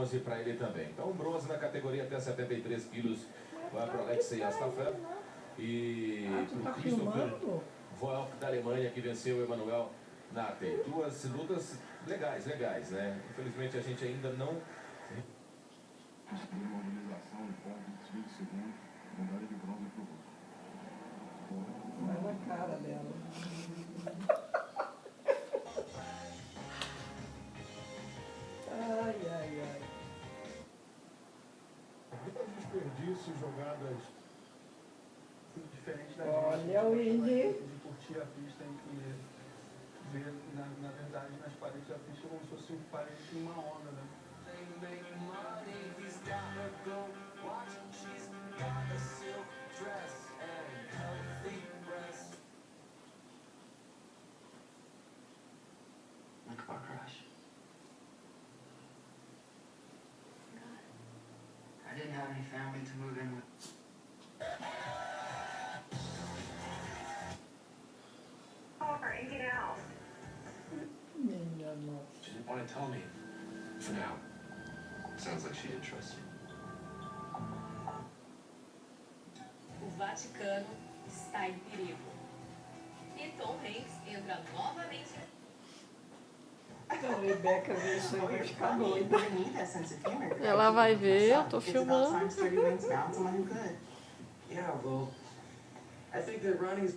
bronze para ele também. Então, bronze na categoria até 73 quilos vai para o Alexei Astafel. E o Christopher Volk da Alemanha, que venceu o Emanuel Nate. Duas lutas legais, né? Infelizmente a gente ainda não... Uma organização em pontos, 20 segundos, medalha de bronze pro Hulk. Vai na cara dela. Ai, ai, ai. Muitos desperdícios, jogadas diferentes da gente. Olha o Indy. De curtir a pista e ver, na verdade, nas paredes da pista como se fosse paredes de uma onda, né? Like a car crash. I didn't have any family to move in with. And get out. Minha nossa. She didn't want to tell me. For now. Sounds like she didn't trust you. O Vaticano está em perigo. E Tom Hanks entra novamente. A Rebeca vê isso aí vai ficar doida. Ela vai ver, eu tô filmando. Yeah, well, I think that Ronnie's